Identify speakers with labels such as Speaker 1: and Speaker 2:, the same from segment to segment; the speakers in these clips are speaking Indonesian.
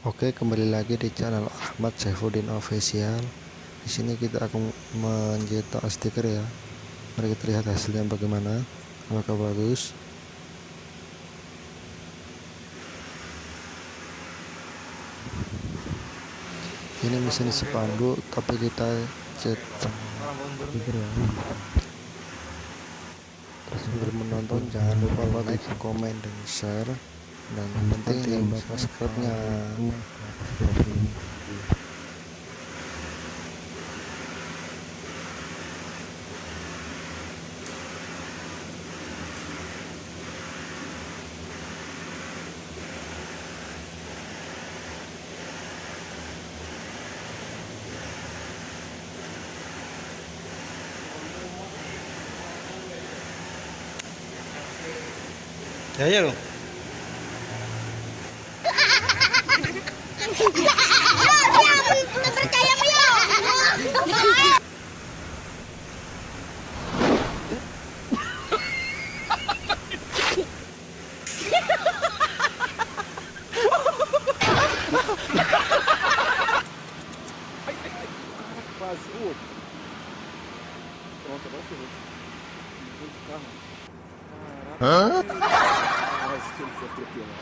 Speaker 1: Oke, kembali lagi di channel Ahmad Saifuddin Official. Di sini kita akan mencetak stiker ya. Mari kita lihat hasilnya bagaimana. Apakah bagus? Ini mesin spanduk, tapi kita cetak stiker ya. Sebelum menonton jangan lupa like, komen, dan share. Dan yang penting subscribe-nya.
Speaker 2: Ya dong.
Speaker 3: Quase outro. Pronto, agora ferrou. Muito carro. Caraca. Ah, esse tiro foi atropelado.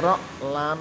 Speaker 1: Rok lam